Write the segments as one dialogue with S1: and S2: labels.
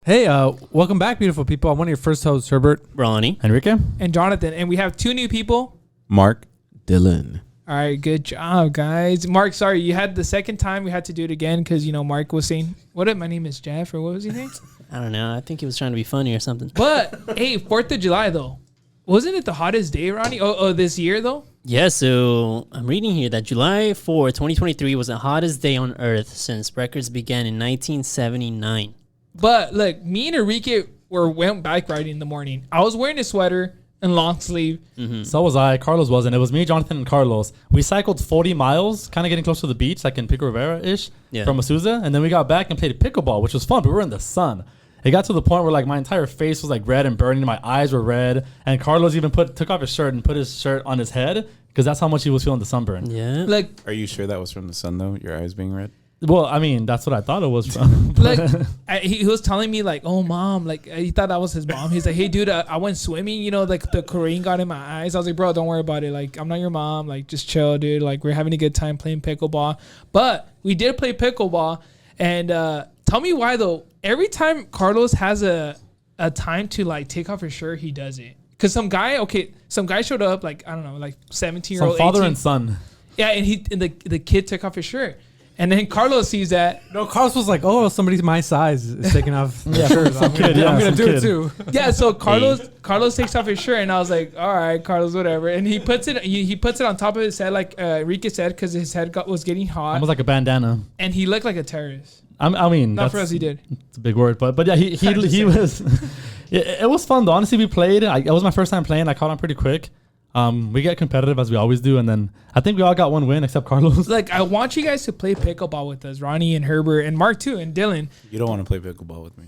S1: Hey, welcome back, beautiful people. I'm one of your first hosts, Herbert,
S2: Ronnie,
S1: Enrique,
S3: and Jonathan, and we have two new people.
S4: Mark,
S5: Dylan.
S3: All right, good job, guys. Mark, sorry, you had the second time. We had to do it again because Mark was saying, "What? My name is Jeff," or what was he saying?
S2: I don't know. I think he was trying to be funny or something.
S3: But hey, 4th of July though, wasn't it the hottest day, Ronnie? Oh, this year though.
S2: Yeah, so I'm reading here that July 4, 2023 was the hottest day on Earth since records began in 1979.
S3: But look, me and Enrique went bike riding in the morning. I was wearing a sweater and long sleeve.
S1: Mm-hmm. So was I. Carlos wasn't. It was me, Jonathan, and Carlos. We cycled 40 miles, kind of getting close to the beach, like in Pico Rivera-ish, from Azusa. And then we got back and played pickleball, which was fun, but we were in the sun. It got to the point where like my entire face was like red and burning. My eyes were red. And Carlos even took off his shirt and put his shirt on his head because that's how much he was feeling the sunburn.
S2: Yeah.
S3: Like,
S4: are you sure that was from the sun though? Your eyes being red?
S1: Well, I mean, that's what I thought it was from.
S3: like he was telling me like, "Oh, mom," like he thought that was his mom. He's like, "Hey, dude, I went swimming. Like the Korean got in my eyes." I was like, "Bro, don't worry about it. Like, I'm not your mom. Like, just chill, dude. Like, we're having a good time playing pickleball." But we did play pickleball, and tell me why though. Every time Carlos has a time to like take off his shirt, he does it. Cause some guy showed up like I don't know, like 17-year-old,
S1: Some father
S3: 18.
S1: and son.
S3: Yeah, and the kid took off his shirt. And then Carlos sees that.
S6: No, Carlos was like, "Oh, somebody my size is taking off their shirt. So I'm
S1: kid,
S6: gonna do
S1: kid.
S6: it too."
S3: Yeah, so Carlos takes off his shirt, and I was like, "All right, Carlos, whatever." And he puts it on top of his head, like Enrique said, because his head was getting hot.
S1: Almost like a bandana.
S3: And he looked like a terrorist.
S1: I mean,
S3: Not for us, he did.
S1: It's a big word, but yeah, he was. It was fun though. Honestly, we played. It was my first time playing. I caught on pretty quick. We get competitive as we always do, and then I think we all got one win except Carlos.
S3: Like, I want you guys to play pickleball with us, Ronnie and Herbert and Mark too, and Dylan.
S4: You don't want to play pickleball with me,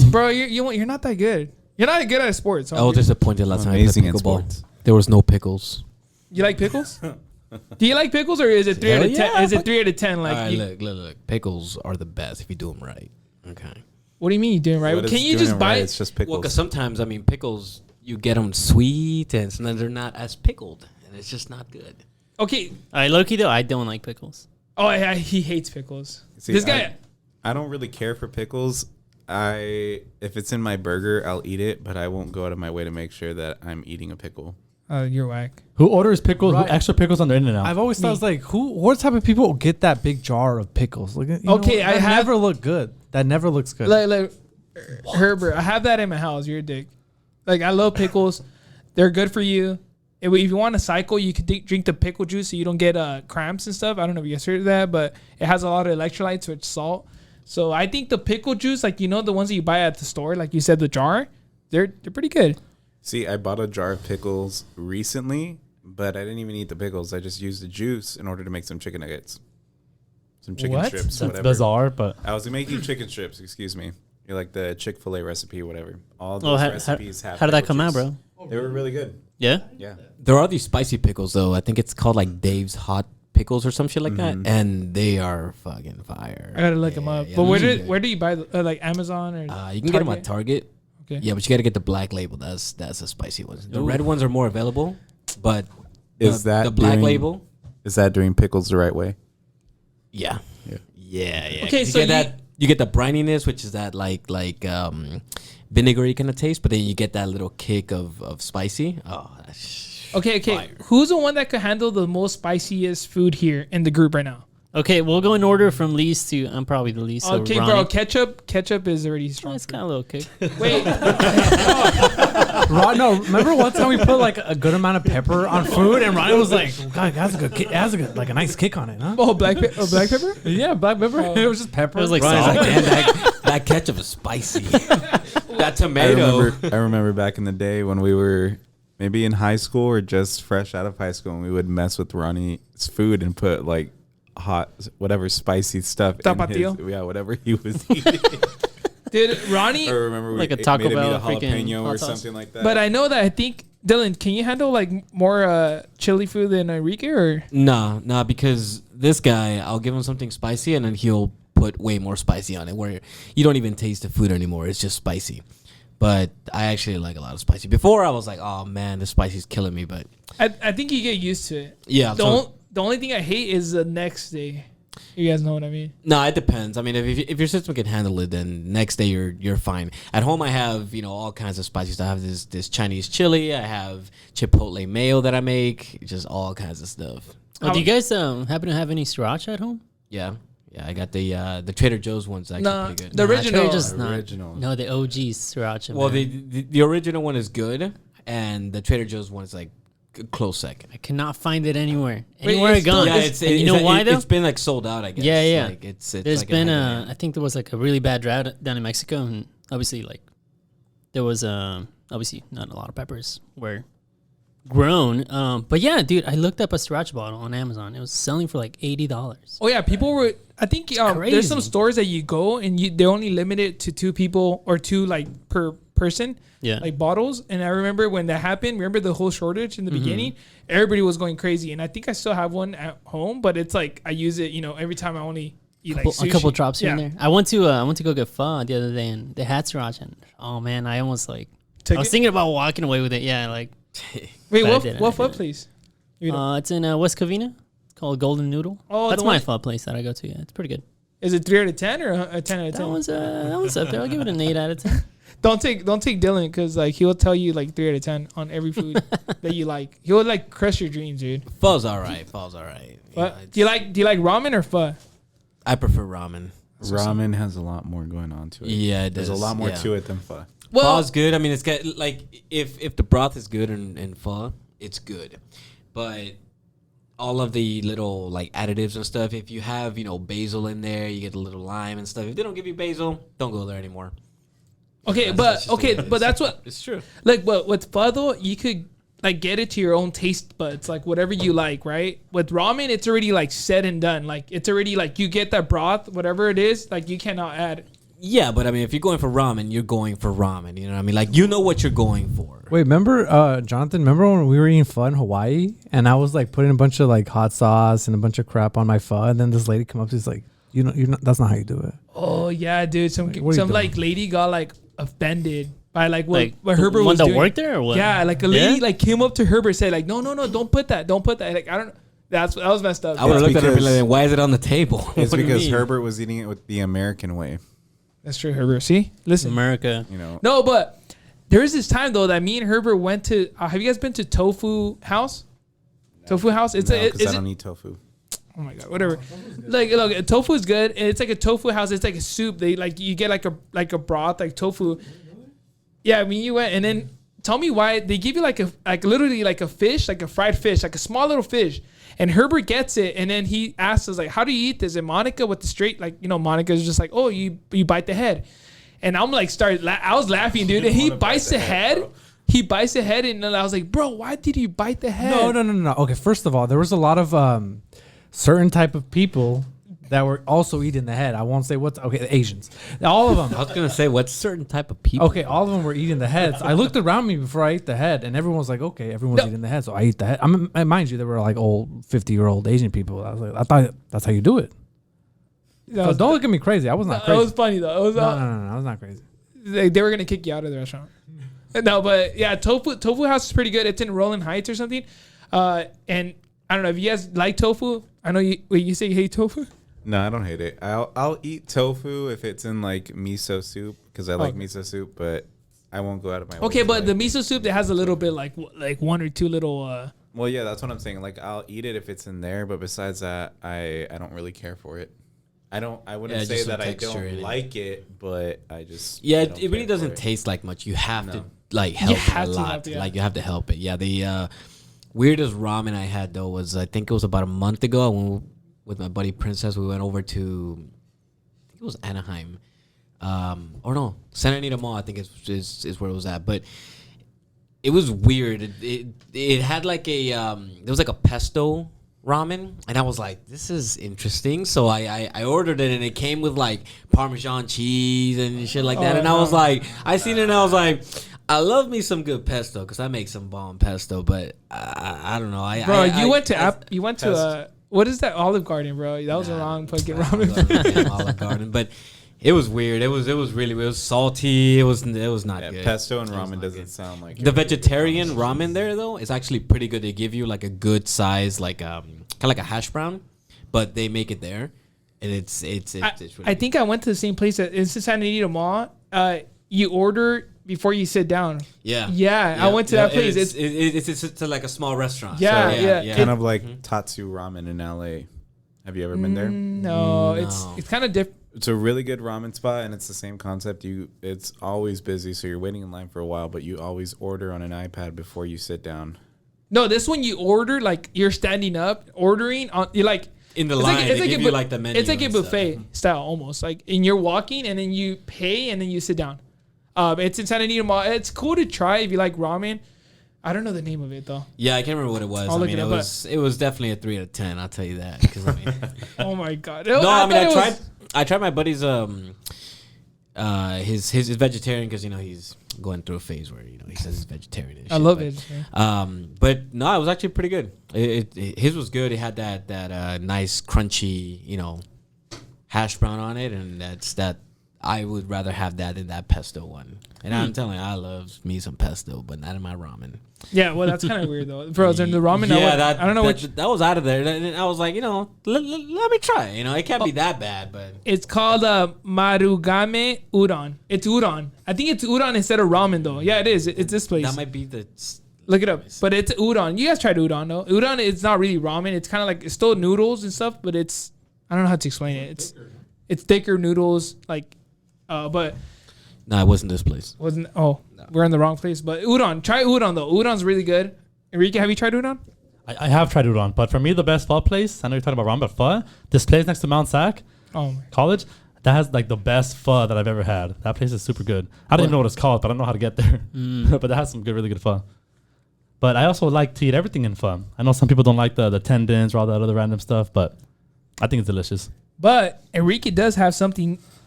S3: bro. You're not that good. You're not good at sports.
S5: I was disappointed last time I played pickleball.
S4: Sports.
S5: There was no pickles.
S3: You like pickles? Do you like pickles, or is it 3 out of 10? Is it 3 out of 10? Like,
S5: right, look. Pickles are the best if you do them right. Okay.
S3: What do you mean you doing right?
S4: What
S3: Can
S4: is
S3: you
S4: doing
S3: just
S4: it
S3: buy?
S4: right? It's just pickles.
S5: Well, because sometimes pickles you get them sweet, and sometimes they're not as pickled, and it's just not good.
S3: Okay.
S2: All right, Loki though, I don't like pickles.
S3: Oh yeah, he hates pickles.
S4: See,
S3: this guy.
S4: I don't really care for pickles. If it's in my burger, I'll eat it, but I won't go out of my way to make sure that I'm eating a pickle.
S3: You're whack.
S1: Who orders pickles?
S6: Right.
S1: Extra pickles on their In-N-Out?
S6: I've always thought, I was like, what type of people get that big jar of pickles? Like,
S3: I
S6: never look good. That never looks good.
S3: Like Herbert, I have that in my house. You're a dick. Like, I love pickles. They're good for you. If you want to cycle, you can drink the pickle juice so you don't get cramps and stuff. I don't know if you guys heard of that, but it has a lot of electrolytes with salt. So I think the pickle juice, like, the ones that you buy at the store, like you said, the jar, they're pretty good.
S4: See, I bought a jar of pickles recently, but I didn't even eat the pickles. I just used the juice in order to make some chicken nuggets. Some chicken strips,
S1: That's
S4: whatever.
S1: bizarre, but
S4: I was making chicken strips, excuse me. You're like the Chick-fil-A recipe, whatever. All those recipes have
S2: How did that
S4: pickle
S2: come out,
S4: juice.
S2: bro?
S4: They were really good.
S2: Yeah?
S4: Yeah.
S5: There are these spicy pickles though. I think it's called like Dave's Hot Pickles or some shit like that, and they are fucking fire.
S3: I gotta look them up.
S5: Yeah,
S3: But where do you buy like Amazon or?
S5: You can get them at Target.
S3: Okay.
S5: Yeah, but you got to get the black label. That's a spicy one. The red ones are more available, but
S4: Is that
S5: the black
S4: doing-
S5: label?
S4: Is that doing pickles the right way?
S5: Yeah.
S3: Okay,
S5: 'Cause
S3: so
S5: you get the brininess, which is that like vinegary kind of taste, but then you get that little kick of spicy. Oh, that's
S3: Okay.
S5: fire.
S3: Who's the one that could handle the most spiciest food here in the group right now?
S2: Okay, we'll go in order from least to I'm probably the least.
S3: Okay,
S2: so
S3: bro.
S2: Ronnie.
S3: Ketchup is already strong.
S2: It's got a little kick.
S3: Wait.
S6: Remember one time we put like a good amount of pepper on food, and Ronnie was like, "God, that's a good, like a nice kick on it, huh?"
S3: Oh, black pepper?
S6: Yeah, black pepper. It was just pepper.
S2: It was like
S5: Ronnie's
S2: salt.
S5: like, damn, that ketchup is spicy. That tomato.
S4: I remember back in the day when we were maybe in high school or just fresh out of high school, and we would mess with Ronnie's food and put like hot, whatever spicy stuff
S3: Tapatio?
S4: in his, whatever he was eating.
S3: Dude, Ronnie.
S4: Or remember
S2: Like
S4: we
S2: a Taco
S4: made him eat
S2: Bell
S4: a
S2: freaking
S4: jalapeno or
S2: hot sauce.
S4: something like that.
S3: But I know that I think, Dylan, can you handle like more chili food than Enrique or?
S5: Nah, because this guy, I'll give him something spicy, and then he'll put way more spicy on it, where you don't even taste the food anymore. It's just spicy. But I actually like a lot of spicy. Before I was like, oh man, the spicy's killing me. But
S3: I think you get used to it.
S5: yeah,
S3: The only thing I hate is the next day. You guys know what I mean?
S5: No, it depends. I mean, if your system can handle it, then next day you're fine. At home, I have all kinds of spicy stuff. I have this Chinese chili. I have chipotle mayo that I make. Just all kinds of stuff.
S2: Oh, do you guys happen to have any sriracha at home?
S5: Yeah, I got the Trader Joe's one's actually pretty good.
S3: The original.
S2: Trader Joe's not.
S4: Original.
S2: No, the OG sriracha.
S5: Well,
S2: man.
S5: the original one is good, and the Trader Joe's one is like a close second.
S2: I cannot find it anywhere.
S3: Wait,
S2: Anywhere I
S3: it's
S2: gone.
S3: still-
S5: Yeah,
S3: it's-
S5: it's
S2: you know why though?
S5: It's been like sold out, I guess.
S2: Yeah, yeah.
S5: Like, it's
S2: There's
S5: like
S2: been
S5: a
S2: I think there was like a really bad drought down in Mexico, and obviously like there was obviously not a lot of peppers were grown. But yeah, dude, I looked up a sriracha bottle on Amazon. It was selling for like $80.
S3: Oh yeah, people were. I think there's some
S2: crazy.
S3: stores that you go and they only limit it to 2 people or 2 like per person.
S2: Yeah.
S3: Like bottles. And I remember when that happened. Remember the whole shortage in the
S2: Mm-hmm.
S3: beginning. Everybody was going crazy, and I think I still have one at home, but it's like I use it. Every time I only eat like
S2: A couple
S3: sushi.
S2: drops here and there. I went to go get pho the other day, and they had sriracha. And, oh man, I almost like
S3: Took
S2: I was
S3: it?
S2: thinking about walking away with it. Yeah, like
S3: Wait,
S2: but I
S3: what?
S2: didn't,
S3: What
S2: I
S3: food
S2: didn't.
S3: place?
S2: it's in West Covina. It's called Golden Noodle.
S3: Oh,
S2: That's
S3: the
S2: my
S3: one-
S2: pho place that I go to. Yeah, it's pretty good.
S3: Is it 3 out of 10 or a 10 out of 10?
S2: That one's up there. I'll give it an 8 out of 10.
S3: Don't take Dylan because like he'll tell you like 3 out of 10 on every food that you like. He'll like crush your dreams, dude.
S5: Pho's all right. Pho's all right.
S3: What? Do you like ramen or pho?
S5: I prefer ramen.
S4: Ramen has a lot more going on to it.
S5: Yeah, it
S4: There's a
S5: does,
S4: lot more
S5: yeah.
S4: to it than pho.
S5: Pho's good. I mean, it's got like if the broth is good in pho, it's good. But all of the little like additives and stuff, if you have basil in there, you get a little lime and stuff. If they don't give you basil, don't go there anymore.
S3: Okay,
S5: That's just what it is.
S3: but that's what
S5: It's true.
S3: like. But with pho though, you could like get it to your own taste buds, like whatever you like, right? With ramen, it's already like said and done. Like it's already like you get that broth, whatever it is, like you cannot add.
S5: Yeah, but I mean, if you're going for ramen, you're going for ramen. You know what I mean? Like you know what you're going for.
S6: Wait, remember, Jonathan? Remember when we were eating pho in Hawaii, and I was like putting a bunch of like hot sauce and a bunch of crap on my pho, and then this lady come up, she's like, "You're not. That's not how you do it."
S3: Oh yeah, dude. Some
S6: Like, what are you
S3: some
S6: doing?
S3: like lady got like offended by like what,
S2: Like
S3: what
S2: the
S3: Herbert
S2: one
S3: was
S2: that
S3: doing.
S2: worked there or what?
S3: Yeah, like a lady
S2: Yeah?
S3: like came up to Herbert said like no, don't put that, Like I don't. That was messed up.
S5: I would have
S4: It's
S5: looked at her and been
S4: because-
S5: like, "Why is it on the table?"
S4: It's
S5: What do you
S4: because
S5: mean?
S4: Herbert was eating it with the American way.
S3: That's true, Herbert. See, listen.
S2: America.
S3: No, but there was this time though that me and Herbert went to. Have you guys been to Tofu House? Tofu House. It's
S4: No,
S3: a.
S4: because
S3: Is
S4: I
S3: it,
S4: don't eat tofu.
S3: oh my god, whatever. Like, look, tofu is good. And it's like a tofu house. It's like a soup. They like you get like a broth like tofu. Yeah, I mean you went and then tell me why they give you like literally like a fish, like a fried fish, like a small little fish. And Herbert gets it, and then he asks us like, "How do you eat this?" And Monica with the straight, like Monica's just like, "Oh, you bite the head," and I'm like, I was laughing, dude. And he bites the head. He bites the head, and then I was like, "Bro, why did you bite the head?"
S6: No. Okay, first of all, there was a lot of certain type of people that were also eating the head. I won't say what's okay. The Asians, all of them.
S5: I was gonna say, what certain type of people?
S6: Okay, all of them were eating the heads. I looked around me before I ate the head, and everyone was like, "Okay, everyone's
S3: No.
S6: eating the head," so I eat the head. Mind you, they were like old 50-year-old Asian people. I was like, I thought that's how you do it.
S3: That
S6: So
S3: was,
S6: don't look at me crazy. I was not
S3: that
S6: crazy.
S3: was funny though. It was,
S6: No, I was not crazy.
S3: they were gonna kick you out of the restaurant. No, but yeah, Tofu House is pretty good. It's in Rolling Heights or something. And I don't know if you guys like tofu. I know you say you hate tofu.
S4: No, I don't hate it. I'll eat tofu if it's in like miso soup because I like miso soup, but I won't go out of my way.
S3: Okay,
S4: to
S3: but the
S4: like
S3: miso soup that has a little bit like one or two little.
S4: Well, yeah, that's what I'm saying. Like I'll eat it if it's in there, but besides that, I don't really care for it. I wouldn't
S5: Yeah,
S4: say
S5: just
S4: that
S5: some
S4: I
S5: texture in
S4: don't
S5: it.
S4: like it, but I just
S5: Yeah,
S4: I
S5: it
S4: don't
S5: really
S4: care
S5: doesn't
S4: for it.
S5: taste like much. You have
S4: No.
S5: to like help it
S3: have
S5: a
S3: to
S5: lot.
S3: help, yeah.
S5: Like you have to help it. Yeah, the weirdest ramen I had though was I think it was about a month ago. I went with my buddy Princess. We went over to I think it was Anaheim, or no, Santa Anita Mall. I think is where it was at, but. It was weird. It had like a there was like a pesto ramen, and I was like, this is interesting. So I ordered it, and it came with like Parmesan cheese and shit like that.
S3: Oh,
S5: and I was
S3: no.
S5: like, I seen it, and I was like, I love me some good pesto because I make some bomb pesto, but I don't know.
S3: Bro, you went to what is that, Olive Garden, bro? That was a wrong fucking ramen.
S5: Olive Garden, but. It was weird. It was really weird. It was salty. It was not
S4: Yeah,
S5: good.
S4: pesto and
S5: It was
S4: ramen
S5: not
S4: doesn't
S5: good.
S4: sound like
S5: The vegetarian ramen there though is actually pretty good. They give you like a good size, like kind of like a hash brown, but they make it there. And it's really
S3: I think I went to the same place at it's in San Diego Mall. You order before you sit down. Yeah. I went to that place.
S5: It's like a small restaurant.
S3: Yeah,
S5: so
S3: yeah.
S4: Kind of like Tatsu Ramen in LA. Have you ever been there?
S3: No, it's kind of different.
S4: It's a really good ramen spot, and it's the same concept. It's always busy, so you're waiting in line for a while, but you always order on an iPad before you sit down.
S3: No, this one you order like you're standing up, ordering on. You're like
S5: in the line. They give you like the menu.
S3: It's like a buffet style almost. Like, and you're walking, and then you pay, and then you sit down. It's in San Diego Mall. It's cool to try if you like ramen. I don't know the name of it though.
S5: Yeah, I can't remember what it was. I mean, it was definitely a 3 out of 10. I'll tell you that. I mean,
S3: oh my god.
S5: No, I tried my buddy's his vegetarian because he's going through a phase where he says he's vegetarian.
S3: I love it.
S5: But no, it was actually pretty good. His was good. It had that nice crunchy hash brown on it, and that I would rather have that than that pesto one. And I'm telling you, I love me some pesto, but not in my ramen.
S3: Yeah, well, that's kind of weird though. Bro, in the ramen,
S5: yeah,
S3: I don't know
S5: that was out of there. And I was like, let me try. It can't be that bad, but
S3: it's called Marugame Udon. It's udon. I think it's udon instead of ramen though. Yeah, it is. It's this place.
S5: That might be the.
S3: Look it up, but it's udon. You guys tried udon though. Udon, it's not really ramen. It's kind of like it's still noodles and stuff, but it's I don't know how to explain it. It's thicker noodles, like, but.
S5: No, it wasn't this place.
S3: We're in the wrong place. But udon, try udon though. Udon's really good. Enrique, have you tried udon?
S1: I have tried udon, but for me the best pho place. I know you're talking about ramen, but pho. This place next to Mount Sac, College, that has like the best pho that I've ever had. That place is super good. I don't even know what it's called, but I don't know how to get there. But that has some really good pho. But I also like to eat everything in pho. I know some people don't like the tendons or all that other random stuff, but I think it's delicious. But
S3: Enrique does have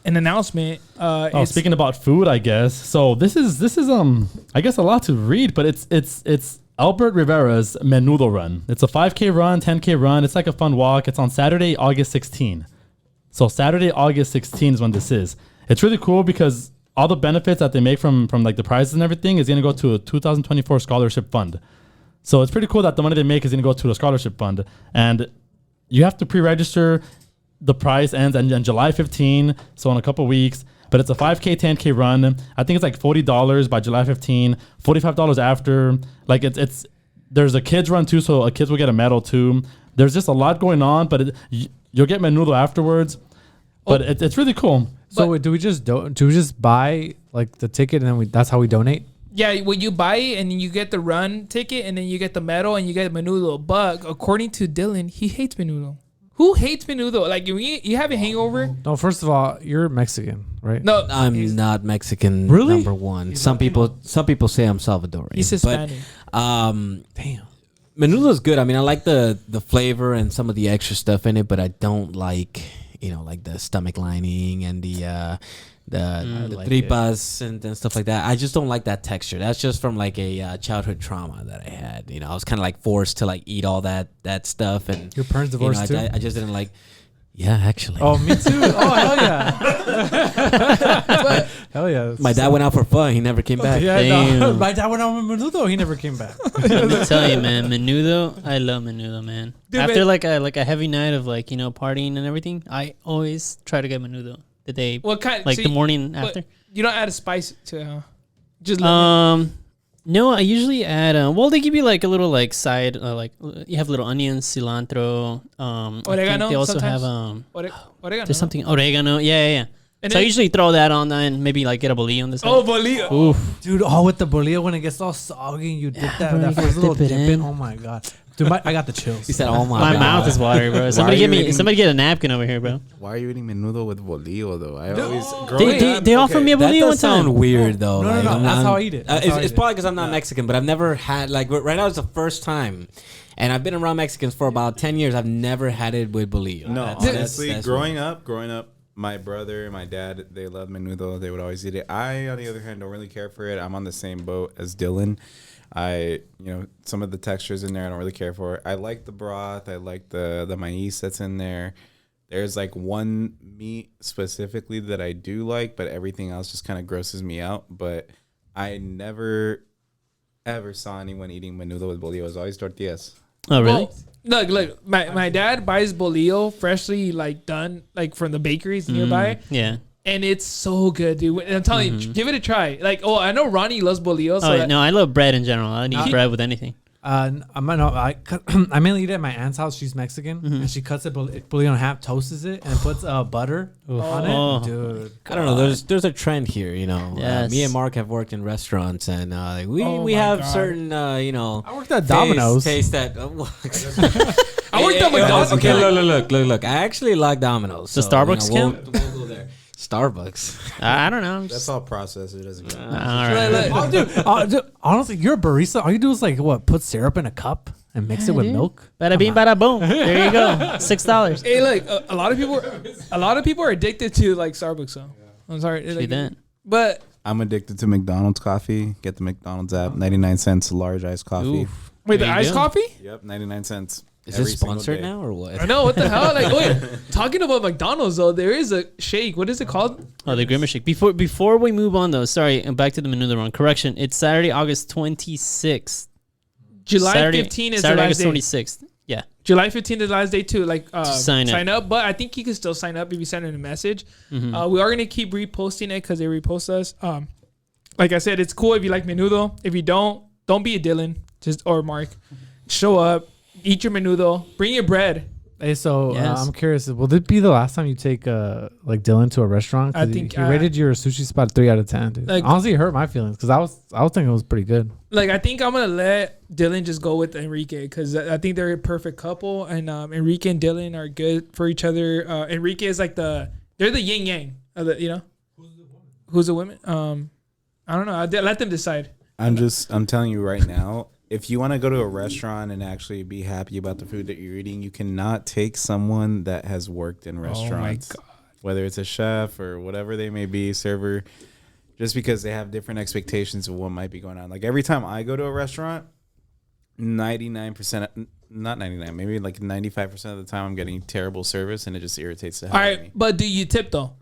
S3: an announcement.
S1: Speaking about food, I guess. So this is I guess a lot to read, but it's Albert Rivera's Menudo Run. It's a 5K run, 10K run. It's like a fun walk. It's on Saturday, August 16. So Saturday, August 16 is when this is. It's really cool because all the benefits that they make from like the prizes and everything is going to go to a 2024 scholarship fund. So it's pretty cool that the money they make is going to go to a scholarship fund. And you have to pre-register. The prize ends on July 15, so in a couple weeks. But it's a 5K, 10K run. I think it's like $40 by July 15, $45 after. Like there's a kids run too, so kids will get a medal too. There's just a lot going on, but you'll get menudo afterwards. But it's really cool.
S6: So do we just buy like the ticket and then that's how we donate?
S3: Yeah, when you buy it and you get the run ticket and then you get the medal and you get menudo. But according to Dylan, he hates menudo. Who hates menudo? Like, you have a hangover?
S6: No, first of all, you're Mexican, right?
S3: No,
S5: I'm not Mexican.
S6: Really?
S5: Number one. Some people say I'm Salvadorian.
S3: He's Hispanic.
S5: Damn. Menudo is good. I mean, I like the flavor and some of the extra stuff in it, but I don't like like the stomach lining and the tripas and stuff like that. I just don't like that texture. That's just from like a childhood trauma that I had. I was kind of like forced to like eat all that stuff. And
S6: your parents divorced too?
S5: I just didn't like. Yeah, actually.
S6: Oh, me too. Oh, hell yeah. Hell yeah.
S5: My dad went out for fun. He never came back.
S6: Yeah, no. My dad went out with menudo. He never came back.
S2: Let me tell you, man. Menudo. I love menudo, man. Dude, after like a heavy night of like partying and everything, I always try to get menudo. The day,
S3: what kind?
S2: Like so the morning after.
S3: You don't add a spice to it, huh? Just
S2: no, I usually add. They give you like a little like side, like you have little onions, cilantro.
S3: Oregano.
S2: They also
S3: sometimes.
S2: have
S3: oregano.
S2: There's something oregano. Yeah. So I usually throw that on and maybe like get a bolillo on the side.
S3: Oh, bolillo.
S2: Oof.
S6: Dude, with the bolillo when it gets all soggy and you dip that first little dip in. Oh my god. Dude, I got the chills.
S5: He said, "Oh my
S2: my
S5: God.
S2: mouth is watering, bro. Somebody get a napkin over here, bro."
S4: Why are you eating menudo with bolillo though?
S2: They offered me a bolillo one time.
S5: Sound weird though.
S6: No. That's how I eat it.
S5: It's probably because I'm not Mexican, but I've never had like right now. It's the first time, and I've been around Mexicans for about 10 years. I've never had it with bolillo.
S4: No, honestly, growing up, my brother, my dad, they love menudo. They would always eat it. I, on the other hand, don't really care for it. I'm on the same boat as Dylan. Some of the textures in there I don't really care for. I like the broth. I like the maíz that's in there. There's like one meat specifically that I do like, but everything else just kind of grosses me out. But I never ever saw anyone eating menudo with bolillo. It was always tortillas.
S2: Oh, really?
S3: Well, look. My dad buys bolillo freshly, like, done. My dad buys bolillo freshly, like, done, like, from the bakeries nearby.
S2: Yeah.
S3: And it's so good, dude. And I'm telling you, give it a try. Like, I know Ronnie loves bolillo. So
S2: No, I love bread in general. I eat bread with anything.
S6: I mainly eat it at my aunt's house. She's Mexican, and she cuts it bolillo in half, toasts it, and puts butter on it. Dude,
S5: I don't know. There's a trend here, you know.
S2: Yes.
S5: Me and Mark have worked in restaurants, and we have certain, you know.
S6: I worked at Domino's.
S5: Taste that.
S3: I worked at McDonald's.
S5: Okay, look. I actually like Domino's.
S2: The Starbucks
S5: count? We'll go there. Starbucks.
S2: I don't know.
S4: That's all processed. It doesn't count.
S2: All right.
S6: Dude, honestly, you're a barista. All you do is like put syrup in a cup and mix it with milk.
S2: Bada bing, bada boom. There you go. $6.
S3: Hey, look, a lot of people are addicted to, like, Starbucks, though. I'm sorry.
S2: See that?
S3: But
S4: I'm addicted to McDonald's coffee. Get the McDonald's app, 99 cents large iced coffee.
S3: wait, the
S2: There you
S3: iced
S2: go.
S3: coffee?
S4: Yep, 99 cents.
S5: Is
S4: every
S5: this
S4: single
S5: sponsored
S4: day.
S5: now or what?
S3: I know, what the hell? Like, wait, talking about McDonald's, though, there is a shake. What is it called?
S2: Oh, the Grimace Shake. Before we move on, though, sorry, and back to the menu wrong. Correction. It's Saturday, August 26th.
S3: July
S2: Saturday,
S3: 15 is
S2: Saturday,
S3: the last
S2: August
S3: day.
S2: 26th. Yeah.
S3: July 15th is the last day to, like,
S2: sign up.
S3: But I think you can still sign up if you send in a message.
S2: Mm-hmm.
S3: We are going to keep reposting it because they repost us. Like I said, it's cool if you like menudo. If you don't be a Dylan or Mark. Show up, eat your menudo, bring your bread.
S6: Hey, so
S2: Yes.
S6: I'm curious. Will this be the last time you take like Dylan to a restaurant? 'Cause
S3: I think,
S6: he rated your sushi spot 3 out of 10. Dude.
S3: Like-
S6: Honestly, it hurt my feelings because I was thinking it was pretty good.
S3: Like, I think I'm gonna let Dylan just go with Enrique because I think they're a perfect couple, and Enrique and Dylan are good for each other. Enrique is like they're the yin yang of the, you know. Who's the woman? I don't know. Let them decide.
S4: I'm telling you right now, if you want to go to a restaurant and actually be happy about the food that you're eating, you cannot take someone that has worked in restaurants.
S3: God.
S4: Whether it's a chef or whatever they may be, server, just because they have different expectations of what might be going on. Like every time I go to a restaurant, 99%, not 99, maybe like 95% of the time I'm getting terrible service and it just irritates the hell
S3: All
S4: out of me.
S3: right, but do you tip though?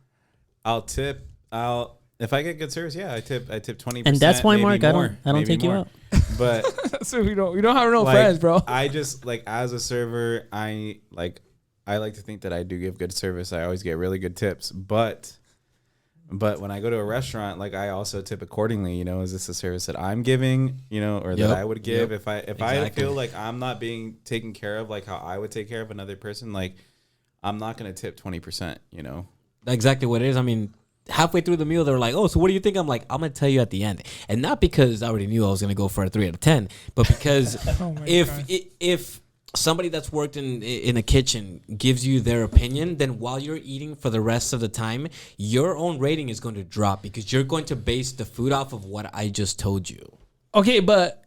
S4: I'll tip. If I get good service, yeah, I tip 20%.
S2: And that's why,
S4: maybe
S2: Mark,
S4: more,
S2: I don't
S4: maybe
S2: take you
S4: more.
S2: out.
S4: But
S3: So we don't have no
S4: like,
S3: friends, bro.
S4: I just like as a server, I like to think that I do give good service. I always get really good tips, but when I go to a restaurant, like I also tip accordingly. You know, is this a service that I'm giving? You know, or that I would give if I
S5: Exactly.
S4: feel like I'm not being taken care of, like how I would take care of another person. Like I'm not gonna tip 20%. You know,
S5: Exactly what it is. I mean, halfway through the meal, they're like, "Oh, so what do you think?" I'm like, "I'm gonna tell you at the end," and not because I already knew I was gonna go for a 3 out of 10, but because
S3: Oh my God.
S5: if somebody that's worked in a kitchen gives you their opinion, then while you're eating for the rest of the time, your own rating is going to drop because you're going to base the food off of what I just told you.
S3: Okay, but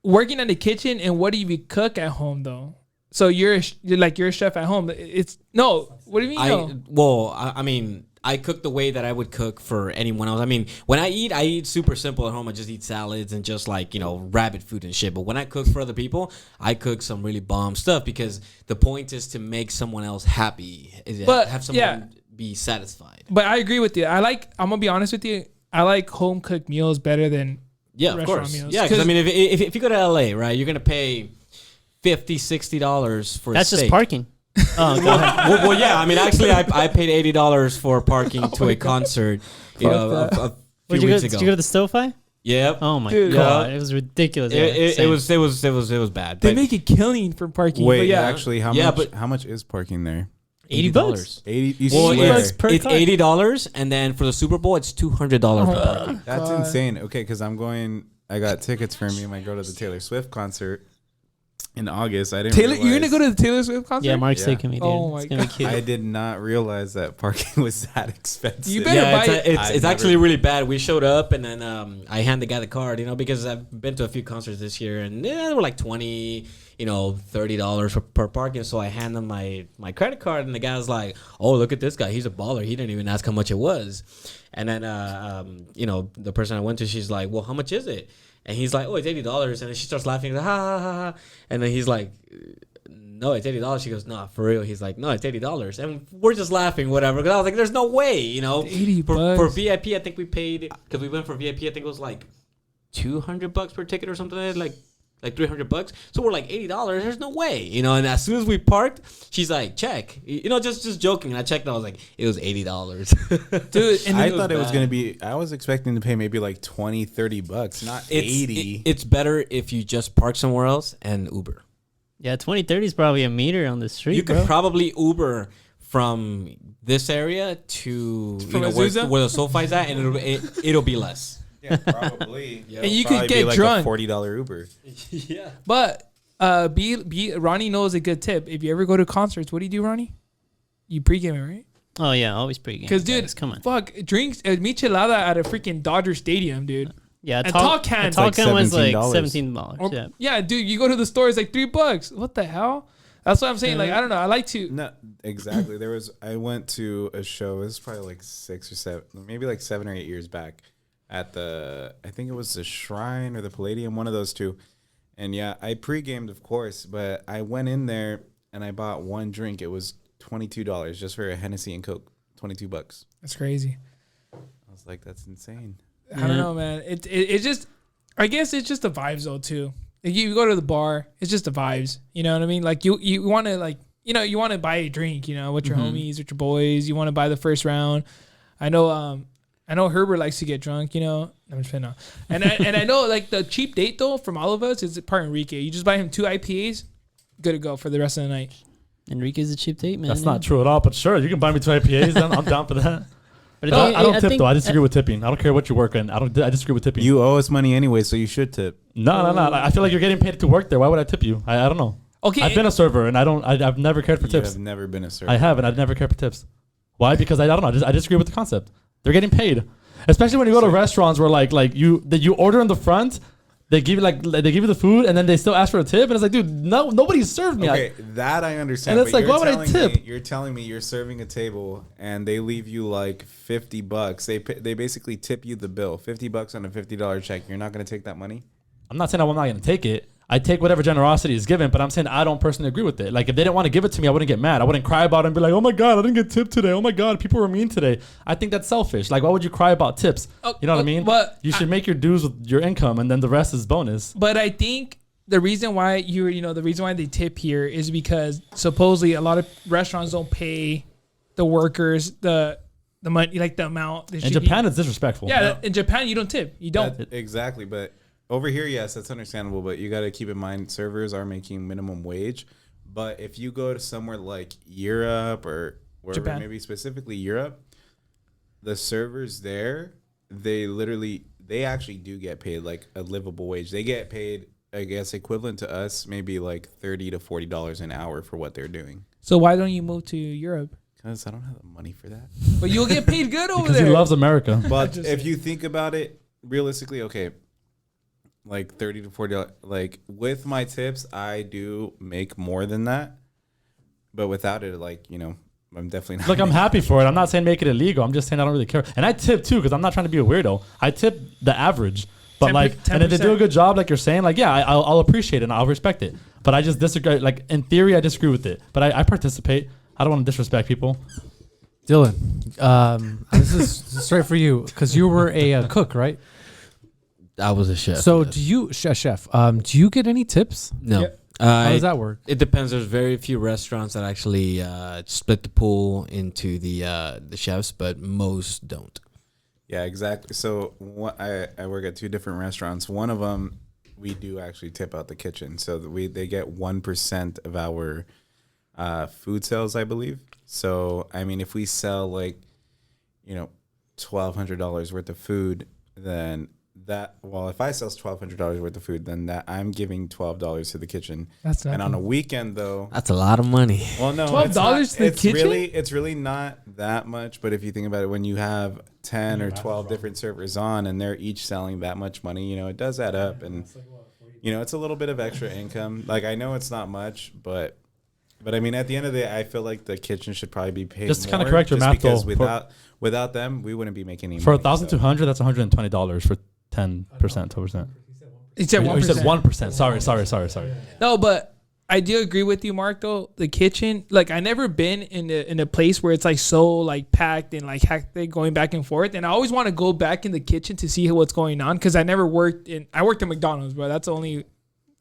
S3: working in the kitchen and what do you cook at home though? So you're a chef at home. It's no. What do you mean? No?
S5: I mean, I cook the way that I would cook for anyone else. I mean, when I eat super simple at home. I just eat salads and just like, you know, rabbit food and shit. But when I cook for other people, I cook some really bomb stuff because the point is to make someone else happy.
S3: But,
S5: have someone be satisfied.
S3: But I agree with you. I'm gonna be honest with you. I like home cooked meals better than
S5: Yeah, of
S3: restaurant
S5: course.
S3: meals.
S5: Yeah, because I mean, if you go to LA, right, you're gonna pay $50, $60 for
S2: That's
S5: a steak.
S2: just parking. Oh, go ahead.
S5: well, yeah. I mean, actually, I paid $80 for parking to a concert, you know,
S3: that.
S5: a
S2: Did
S5: few
S2: you,
S5: weeks
S2: go,
S5: ago.
S2: did you go to the SoFi?
S5: Yep.
S2: Oh my
S3: Dude.
S2: god,
S5: Yeah.
S2: it was ridiculous.
S5: It
S2: Same.
S5: was bad.
S3: they
S5: But
S3: make a killing from parking.
S4: wait,
S3: but yeah,
S4: actually, how much is parking there?
S2: $80.
S4: 80. You
S5: Well,
S4: swear.
S2: $80 per
S5: it's
S2: car.
S5: $80, and then for the Super Bowl, it's $200 per parking.
S4: That's
S3: God.
S4: insane. Okay, because I got tickets for me and my girl to the Taylor Swift concert in August. I didn't.
S3: Taylor, you're gonna
S4: realize-
S3: go to the Taylor Swift concert?
S2: Yeah, Mark's
S4: Yeah.
S2: taking me, dude.
S3: Oh my
S2: It's gonna be cute.
S4: I did not realize that parking was that expensive.
S3: You better
S5: Yeah,
S3: buy it.
S5: it's
S4: I've
S5: actually
S4: never-
S5: really bad. We showed up, and then I hand the guy the card, you know, because I've been to a few concerts this year, and they were like $20, you know, $30 per parking. So I hand them my credit card, and the guy's like, "Oh, look at this guy. He's a baller. He didn't even ask how much it was." And then, you know, the person I went to, she's like, "Well, how much is it?" And he's like, "Oh, it's $80." And then she starts laughing, like, ha, ha, ha, ha. And then he's like, "No, it's $80." She goes, "No, for real." He's like, "No, it's $80." And we're just laughing, whatever. Because I was like, "There's no way, you know."
S3: $80
S5: For VIP, I think we paid, because we went for VIP, I think it was like $200 per ticket or something, like like $300. So we're like $80. There's no way, you know. And as soon as we parked, she's like, check, you know, just joking. And I checked, and I was like, it was $80,
S3: dude. And
S4: I thought it was gonna be. I was expecting to pay maybe like $20-$30, not 80.
S5: It's better if you just park somewhere else and Uber.
S2: Yeah, 20-30 is probably a meter on the street.
S5: You could probably Uber from this area to where the SoFi's at, and it'll be less.
S4: Yeah, probably.
S3: And you could get
S4: like
S3: drunk.
S4: a $40 Uber.
S5: Yeah.
S3: But Ronnie knows a good tip. If you ever go to concerts, what do you do, Ronnie? You pregame it, right?
S2: Oh yeah, always pregame.
S3: Because dude,
S2: come on.
S3: fuck, drinks michelada at a freaking Dodger Stadium, dude.
S2: Yeah,
S3: a tall can.
S2: A tall
S4: like
S2: can was like
S4: $17.
S2: $17. Yeah.
S3: Yeah, dude, you go to the store, it's like $3. What the hell? That's what I'm saying. Like, I don't know. I like to.
S4: No, exactly. I went to a show. This was probably like 6 or 7, maybe like 7 or 8 years back, at I think it was the Shrine or the Palladium, one of those two. And yeah, I pre-gamed, of course, but I went in there and I bought one drink. It was $22 just for a Hennessy and Coke. $22.
S3: That's crazy.
S4: I was like, that's insane.
S3: I don't know, man. It just, I guess it's just the vibes though too. Like you go to the bar, it's just the vibes. You know what I mean? Like you want to like, you know, you want to buy a drink, you know, with your homies, with your boys. You want to buy the first round. I know Herbert likes to get drunk, you know. I'm just kidding. And I know like the cheap date though from all of us is Part Enrique. You just buy him 2 IPAs, good to go for the rest of the night.
S2: Enrique's a cheap date, man.
S1: That's not true at all. But sure, you can buy me 2 IPAs. Then I'm down for that.
S2: But
S1: I don't tip though. I disagree with tipping. I don't care what you work in. I disagree with tipping.
S4: You owe us money anyway, so you should tip.
S1: No. I feel like you're getting paid to work there. Why would I tip you? I don't know.
S3: Okay,
S1: I've been a server and I've never cared for tips.
S4: I've never been a server.
S1: I have, and I've never cared for tips. Why? Because I don't know. I disagree with the concept. They're getting paid, especially when you go to restaurants where like you order in the front. They give you the food and then they still ask for a tip, and it's like, dude, no, nobody served me.
S4: Okay, that I understand.
S1: And it's like, why would I tip?
S4: You're telling me you're serving a table and they leave you like $50. They basically tip you the bill, $50 on a $50 check. You're not going to take that money?
S1: I'm not saying I'm not going to take it. I take whatever generosity is given, but I'm saying I don't personally agree with it. Like if they didn't want to give it to me, I wouldn't get mad. I wouldn't cry about it and be like, oh my God, I didn't get tipped today. Oh my God, people were mean today. I think that's selfish. Like why would you cry about tips? You know what I mean?
S3: But
S1: you should make your dues with your income and then the rest is bonus.
S3: But I think the reason why the reason why they tip here is because supposedly a lot of restaurants don't pay the workers the money, like the amount.
S1: In Japan, it's disrespectful.
S3: Yeah, in Japan you don't tip. You don't.
S4: Exactly, but over here, yes, that's understandable, but you got to keep in mind servers are making minimum wage. But if you go to somewhere like Europe or wherever,
S3: Japan.
S4: Maybe specifically Europe, the servers there, they actually do get paid like a livable wage. They get paid, I guess, equivalent to us, maybe like $30 to $40 an hour for what they're doing.
S3: So why don't you move to Europe?
S4: Because I don't have the money for that.
S3: But you'll get paid good over
S1: because
S3: there.
S1: he loves America.
S4: But if you think about it, realistically, okay, like $30 to $40. Like with my tips, I do make more than that. But without it, like, you know, I'm definitely not.
S1: Look, I'm happy for it. I'm not saying make it illegal. I'm just saying I don't really care. And I tip too because I'm not trying to be a weirdo. I tip the average. But
S3: 10%.
S1: like, and if they do a good job, like you're saying, like, yeah, I'll appreciate it and I'll respect it. But I just disagree. Like in theory, I disagree with it. But I participate. I don't want to disrespect people.
S6: Dylan, this is straight for you because you were a cook, right?
S5: I was a chef.
S6: So
S5: yes.
S6: do you, chef? Do you get any tips?
S5: No.
S3: Yeah.
S6: How does that work?
S5: It depends. There's very few restaurants that actually split the pool into the chefs, but most don't.
S4: Yeah, exactly. So I work at 2 different restaurants. One of them, we do actually tip out the kitchen. So they get 1% of our food sales, I believe. So, I mean, if we sell like, you know, $1,200 worth of food, then if I sell $1,200 worth of food, then that I'm giving $12 to the kitchen.
S3: That's nothing.
S4: And on a weekend though,
S5: That's a lot of money.
S4: well, no,
S3: $12 to the kitchen?
S4: It's really not that much. But if you think about it, when you have 10 or 12 different servers on and they're each selling that much money, you know, it does add up. And, you know, it's a little bit of extra income. Like, I know it's not much, but I mean, at the end of the day, I feel like the kitchen should probably be paid
S1: Just to
S4: more.
S1: kind of correct your math,
S4: because
S1: though.
S4: Without them, we wouldn't be making any
S1: For
S4: money.
S1: 1,200, that's $120 for 10%, 12%.
S3: He said 1%.
S1: You said 1%. Sorry.
S3: No, but I do agree with you, Mark. Though the kitchen, like I never been in a place where it's like so like packed and like hectic, going back and forth. And I always want to go back in the kitchen to see what's going on because I never worked in. I worked at McDonald's, bro. That's the only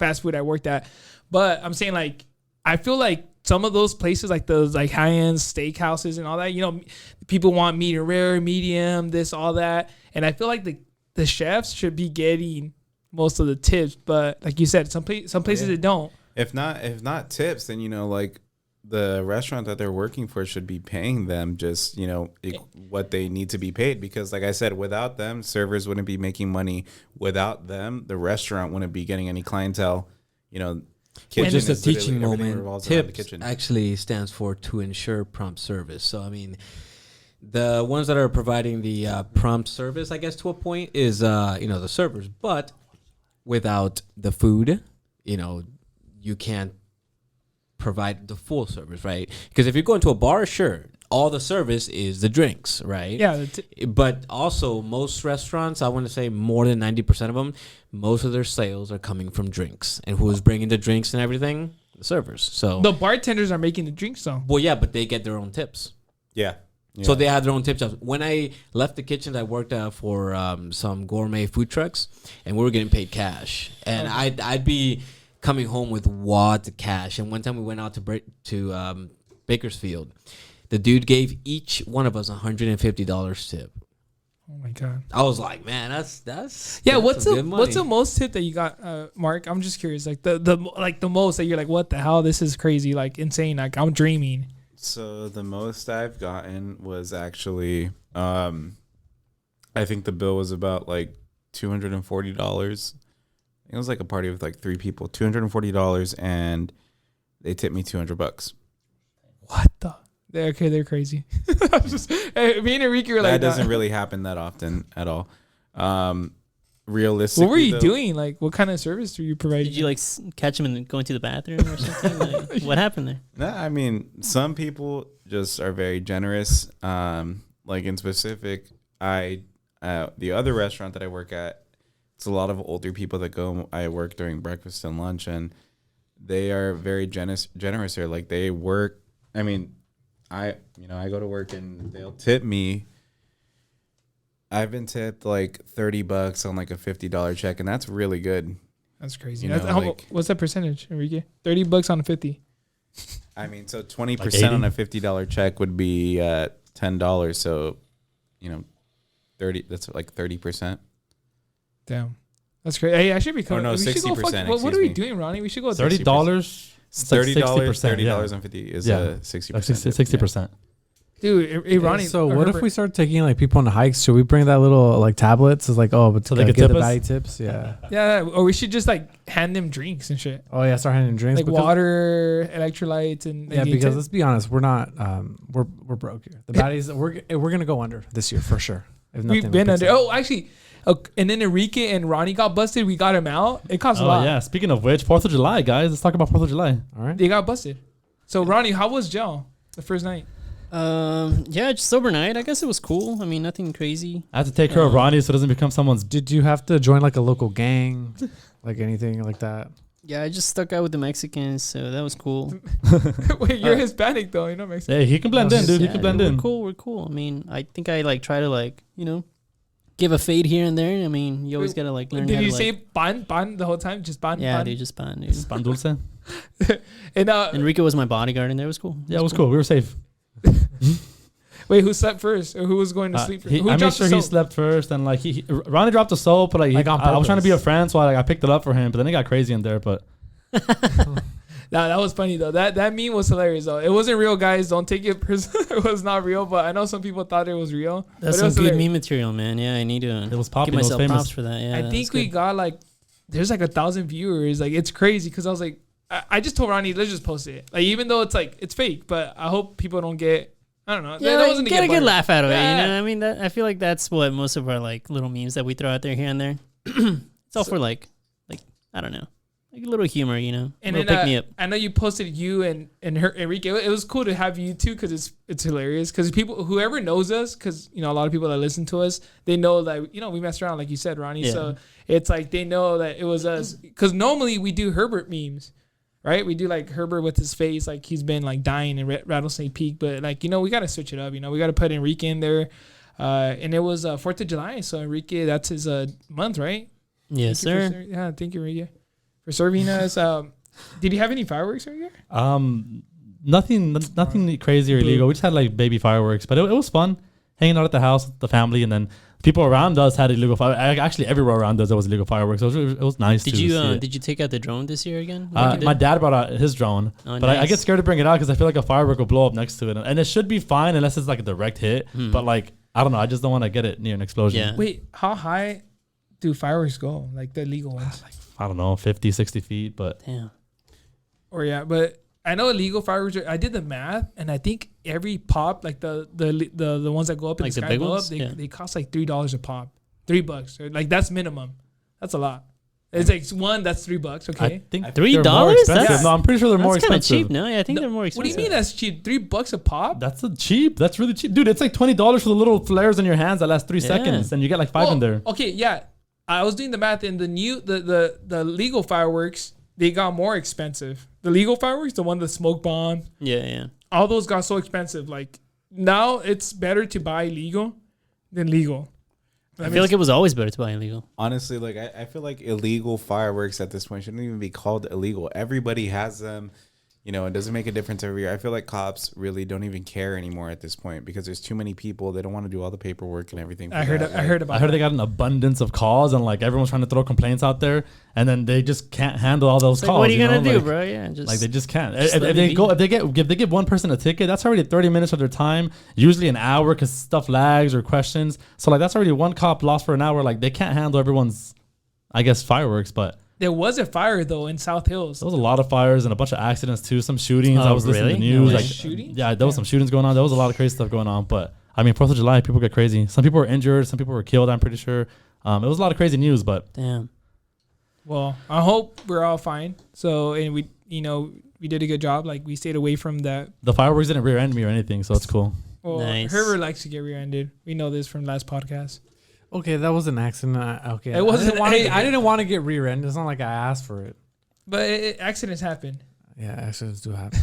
S3: fast food I worked at. But I'm saying like I feel like some of those places like those like high end steakhouses and all that, you know, people want medium rare, medium, this, all that, and I feel like the chefs should be getting most of the tips. But like you said, some places they don't.
S4: If not tips, then, you know, like the restaurant that they're working for should be paying them just, you know, what they need to be paid. Because like I said, without them, servers wouldn't be making money. Without them, the restaurant wouldn't be getting any clientele. You know,
S5: just a teaching moment. Tips actually stands for to ensure prompt service. So I mean, the ones that are providing the prompt service, I guess, to a point is you know, the servers. But without the food, you know, you can't provide the full service, right? Because if you go into a bar, sure, all the service is the drinks, right?
S3: Yeah.
S5: But also, most restaurants, I want to say more than 90% of them, most of their sales are coming from drinks. And who is bringing the drinks and everything? The servers. So
S3: the bartenders are making the drinks, though.
S5: Well, yeah, but they get their own tips.
S4: Yeah.
S5: So they have their own tip jobs. When I left the kitchen, I worked for some gourmet food trucks, and we were getting paid cash. And I'd be coming home with wads of cash. And one time we went out to Bakersfield. The dude gave each one of us $150 tip.
S3: Oh my god!
S5: I was like, man, that's
S3: yeah.
S5: What's
S3: the most tip that you got, Mark? I'm just curious. Like the most that you're like, what the hell? This is crazy. Like insane. Like I'm dreaming.
S4: So the most I've gotten was actually, I think the bill was about like $240. It was like a party with like 3 people, $240, and they tipped me $200.
S3: What the? They're crazy. Me and Enrique were like,
S4: that doesn't really happen that often at all. Realistically,
S3: what were you doing? Like, what kind of service were you providing?
S2: Did you like catch him and going to the bathroom or something? Like, what happened there?
S4: No, I mean, some people just are very generous. Like in specific, the other restaurant that I work at, it's a lot of older people that go. I work during breakfast and lunch, and they are very generous here. Like they work. I mean, I go to work and they'll tip me. I've been tipped like $30 on like a $50 check, and that's really good.
S3: That's crazy. What's that percentage, Enrique? $30 on a 50.
S4: I mean, so 20% on a $50 check would be $10. So, 30. That's like 30%.
S3: Damn, that's great. Hey, I should be coming.
S4: Oh no, 60%.
S3: What are we doing, Ronnie? We should go
S1: $30.
S4: $30 on 50 is 60%.
S1: 60%.
S3: Dude, hey, Ronnie.
S6: So what if we start taking like people on hikes? Should we bring that little like tablets? It's like, but
S1: so they could
S6: get
S1: tip
S6: the
S1: us?
S6: baddie tips. Yeah.
S3: Yeah, or we should just like hand them drinks and shit.
S6: Oh yeah, start handing drinks
S3: like water, electrolytes, and
S6: yeah. Because let's be honest, we're not we're broke here. The baddies we're gonna go under this year for sure.
S3: We've been under. Oh, actually. And then Enrique and Ronnie got busted. We got him out. It cost a lot.
S1: Yeah. Speaking of which, 4th of July, guys. Let's talk about 4th of July.
S6: All right.
S3: They got busted. So Ronnie, how was jail the first night?
S2: Yeah, just overnight. I guess it was cool. I mean, nothing crazy.
S1: I have to take care of Ronnie so it doesn't become someone's.
S6: Did you have to join like a local gang, like anything like that?
S2: Yeah, I just stuck out with the Mexicans, so that was cool.
S3: Wait, you're Hispanic though, you're not Mexican.
S1: Hey, he can blend in, dude. He can blend in.
S2: We're cool. I mean, I think I like try to like give a fade here and there. I mean, you always gotta like learn.
S3: Did
S2: how
S3: you
S2: to,
S3: say pan the whole time? Just pan.
S2: Yeah,
S3: pan?
S2: dude, just pan, dude.
S1: Pan dulce.
S3: And
S2: Enrique was my bodyguard, and there was cool.
S1: Yeah, it was cool. We were safe.
S3: Wait, who slept first, or who was going to sleep first?
S1: I made sure he slept first, and like Ronnie dropped the soap, but like I was trying to be a friend, so I picked it up for him. But then it got crazy in there. But
S3: that was funny though. That meme was hilarious though. It wasn't real, guys. Don't take it personal. It was not real, but I know some people thought it was real.
S2: That's some good meme material, man. Yeah, I need to.
S1: It was popping.
S2: Give myself
S1: it was famous
S2: props for that. Yeah,
S3: I think we got like there's like 1,000 viewers. Like it's crazy because I was like, I just told Ronnie, let's just post it. Like even though it's like it's fake, but I hope people don't get. I don't know.
S2: Yeah, that wasn't get a good laugh out of it.
S3: Yeah.
S2: You know what I mean? I feel like that's what most of our like little memes that we throw out there here and there. It's all for like I don't know, like a little humor, And
S3: then
S2: pick me up.
S3: I know you posted you and her Enrique. It was cool to have you too because it's hilarious. Because people, whoever knows us, because a lot of people that listen to us, they know that we mess around like you said, Ronnie. Yeah. So it's like they know that it was us. Because normally we do Herbert memes. Right, we do like Herbert with his face, like he's been like dying in Rattlesnake Peak, but like we got to switch it up. We got to put Enrique in there, and it was 4th of July, so Enrique, that's his month, right?
S2: Yes, sir.
S3: Yeah, thank you, Enrique. for serving us. Did you have any fireworks right here?
S1: Nothing crazy or illegal. We just had like baby fireworks, but it was fun hanging out at the house with the family, and then people around us had illegal fireworks. Actually, everywhere around us there was illegal fireworks. So it was nice.
S2: Did you take out the drone this year again?
S1: My dad brought out his drone,
S2: but
S1: nice. I get scared to bring it out because I feel like a firework will blow up next to it, and it should be fine unless it's like a direct hit. But like I don't know, I just don't want to get it near an explosion.
S2: Yeah.
S3: Wait, how high do fireworks go? Like the legal ones?
S1: Like, I don't know, 50, 60 feet, but
S2: damn.
S3: Or yeah, but I know illegal fireworks. I did the math, and I think every pop, like the ones that go up in
S2: Like
S3: the
S2: the
S3: sky,
S2: big
S3: go
S2: ones?
S3: up,
S2: Yeah.
S3: they cost like $3 a pop, $3. Or like that's minimum. That's a lot. It's like one that's $3. Okay.
S1: I think
S2: $3?
S1: they're more expensive.
S3: That's-
S1: No, I'm pretty sure they're more
S2: That's kind of
S1: expensive.
S2: cheap. No, yeah, I think they're more
S3: What do
S2: expensive.
S3: you mean that's cheap? $3 a pop?
S1: That's cheap. That's really cheap, dude. It's like $20 for the little flares in your hands that last 3
S2: Yeah.
S1: seconds, and you get like 5 in there.
S3: Okay, yeah. I was doing the math, and the legal fireworks, they got more expensive. The legal fireworks, the one that smoke bomb,
S2: Yeah.
S3: all those got so expensive. Like now, it's better to buy legal than legal.
S2: I feel like it was always better to buy illegal.
S4: Honestly, like I feel like illegal fireworks at this point shouldn't even be called illegal. Everybody has them. You know, it doesn't make a difference every year. I feel like cops really don't even care anymore at this point because there's too many people. They don't want to do all the paperwork and everything.
S3: I heard about.
S1: I heard they got an abundance of calls, and like everyone's trying to throw complaints out there, and then they just can't handle all those
S2: Like,
S1: calls.
S2: what are you gonna do,
S1: like,
S2: bro? Yeah, just
S1: Like they just can't.
S2: just
S1: If
S2: let
S1: they
S2: it
S1: go,
S2: be.
S1: if they give one person a ticket, that's already 30 minutes of their time. Usually an hour because stuff lags or questions. So like that's already one cop lost for an hour. Like they can't handle everyone's, I guess, fireworks. But
S3: There was a fire though in South Hills.
S1: there was a lot of fires and a bunch of accidents too. Some shootings.
S2: Oh,
S1: I was listening to the
S2: really?
S1: news.
S2: No
S1: Like
S2: way.
S3: Shooting?
S1: yeah, there was some shootings going on. There was a lot of crazy stuff going on. But I mean, 4th of July, people get crazy. Some people were injured. Some people were killed. I'm pretty sure. It was a lot of crazy news. But
S2: damn.
S3: Well, I hope we're all fine. So, and we did a good job. Like we stayed away from that.
S1: the fireworks didn't rear end me or anything, so it's cool.
S3: Well,
S2: Nice.
S3: Herbert likes to get rear-ended. We know this from last podcast.
S6: Okay, that was an accident. Okay,
S3: It wasn't-
S6: I didn't want to get rear-ended. It's not like I asked for it.
S3: But accidents happen.
S6: Yeah, accidents do happen.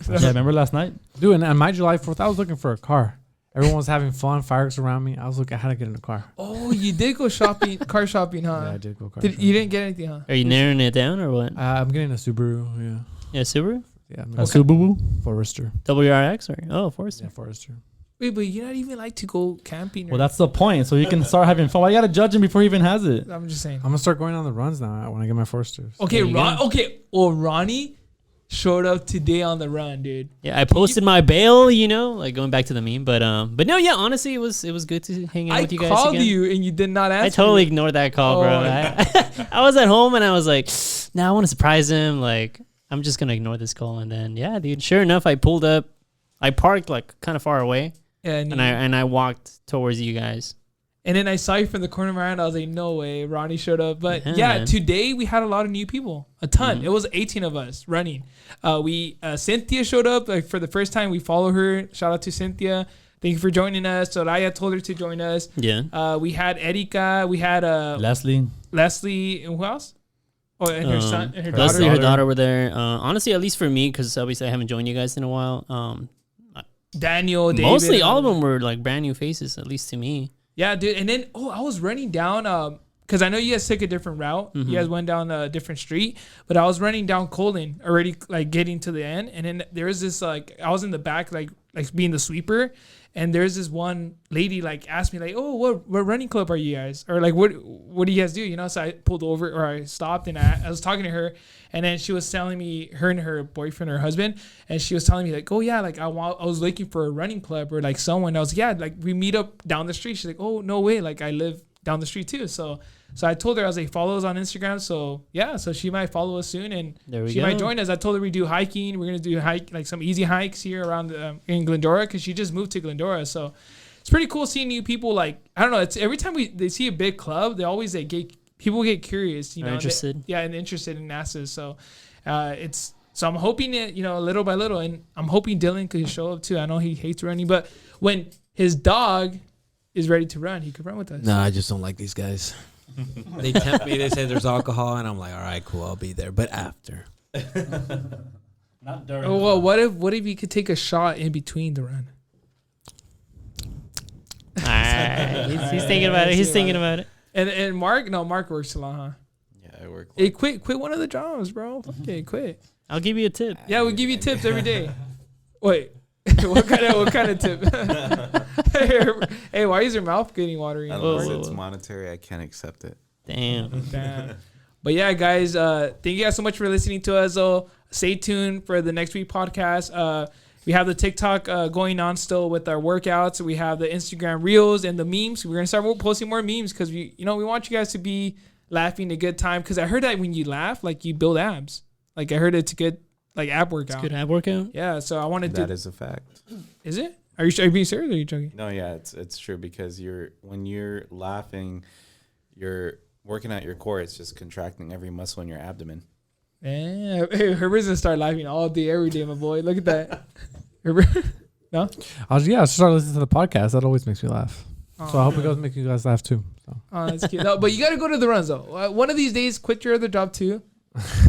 S1: Yeah, remember last night?
S6: Dude, and on my July 4th, I was looking for a car. Everyone was having fun, fireworks around me. I was looking, how to get in a car.
S3: Oh, you did go shopping, car shopping, huh?
S6: Yeah, I did go car.
S3: You didn't get anything, huh?
S2: Are you narrowing it down or what?
S6: I'm getting a Subaru. Yeah,
S2: Yeah, Subaru,
S6: yeah. I'm
S1: A
S6: getting
S1: Subaru?
S6: Forester.
S2: WRX, or Forester.
S6: Yeah, Forester.
S3: Wait, but you not even like to go camping?
S1: Well, that's the point. So you can start having fun. Why you gotta judge him before he even has it?
S3: I'm just saying.
S6: I'm gonna start going on the runs now when I get my Foresters.
S3: Okay,
S2: There you go.
S3: Okay, well, Ronnie showed up today on the run, dude.
S2: Yeah, I posted my bail, like going back to the meme, but no, yeah, honestly, it was good to hang out
S3: I
S2: with you guys
S3: called
S2: again.
S3: you and you did not answer.
S2: I totally ignored that call, bro.
S3: Oh,
S2: I was at home and I was like, nah, I want to surprise him. Like, I'm just gonna ignore this call, and then yeah, dude. Sure enough, I pulled up. I parked like kind of far away,
S3: And
S2: I walked towards you guys.
S3: And then I saw you from the corner of my eye, and I was like, no way, Ronnie showed up. But
S2: Yeah,
S3: yeah,
S2: man.
S3: today we had a lot of new people, a ton.
S2: Mhm.
S3: It was 18 of us running. Cynthia showed up like for the first time. We follow her. Shout out to Cynthia. Thank you for joining us. Soraya told her to join us.
S2: Yeah.
S3: We had Erika. We had
S1: Leslie.
S3: Leslie. And who else? Oh, and her son and her daughter.
S2: Leslie, her daughter were there. Honestly, at least for me, because obviously I haven't joined you guys in a while.
S3: Daniel, David.
S2: Mostly all of them were like brand new faces, at least to me.
S3: Yeah, dude. And then, I was running down, because I know you guys took a different route.
S2: Mhm.
S3: You guys went down a different street, but I was running down Colin already, like getting to the end. And then there was this, like, I was in the back, like being the sweeper. And there's this one lady, like, asked me, like, oh, what running club are you guys? Or, like, what do you guys do? You know, so I pulled over, or I stopped, and I was talking to her. And then she was telling me, her and her boyfriend or husband, and she was telling me, like, oh, yeah, like, I was looking for a running club or, like, someone. I was, yeah, like, we meet up down the street. She's like, oh, no way. Like, I live down the street, too. So I told her, I was like, follow us on Instagram. So, yeah, so she might follow us soon, and she might join us. I told her we do hiking. We're going to do like some easy hikes here around in Glendora, because she just moved to Glendora. So it's pretty cool seeing new people. Like, I don't know, it's every time they see a big club, they always like people get curious, you know,
S2: interested.
S3: and interested in NASA. So so I'm hoping it, little by little, and I'm hoping Dylan could show up too. I know he hates running, but when his dog is ready to run, he could run with us.
S5: No, I just don't like these guys. They tempt me. They say there's alcohol, and I'm like, all right, cool, I'll be there. But after.
S1: Not during.
S3: Oh, well, what if you could take a shot in between the run?
S2: Alright, he's thinking about it. He's thinking about it.
S3: And Mark works a lot, huh?
S4: Yeah, I work.
S3: Hey, quit one of the jobs, bro. Okay, quit.
S2: I'll give you a tip.
S3: Yeah, we give you tips every day. Wait, what kind of tip? Hey, why is your mouth getting watery?
S4: Unless it's monetary, I can't accept it.
S2: Damn.
S3: But yeah, guys, thank you guys so much for listening to us. Stay tuned for the next week podcast. We have the TikTok going on still with our workouts. We have the Instagram reels and the memes. We're gonna start posting more memes because we want you guys to be laughing a good time. Because I heard that when you laugh, like you build abs. Like I heard it's a good like ab workout.
S2: It's a good ab workout.
S3: Yeah, so I wanted to.
S4: That is a fact.
S3: Is it? Are you being serious or are you joking?
S4: No, yeah, it's true because when you're laughing, you're working out your core. It's just contracting every muscle in your abdomen.
S3: Yeah, hey, Herbert's gonna start laughing all day, every day, my boy. Look at that. No?
S6: I should start listening to the podcast. That always makes me laugh. So I hope it goes make you guys laugh too. So.
S3: Oh, that's cute. No, but you gotta go to the runs though. One of these days, quit your other job too,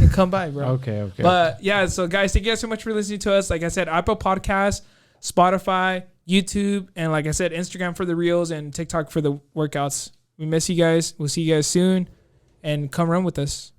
S3: and come by, bro.
S6: Okay.
S3: But yeah, so guys, thank you guys so much for listening to us. Like I said, Apple Podcasts, Spotify, YouTube, and like I said, Instagram for the reels and TikTok for the workouts. We miss you guys. We'll see you guys soon, and come run with us.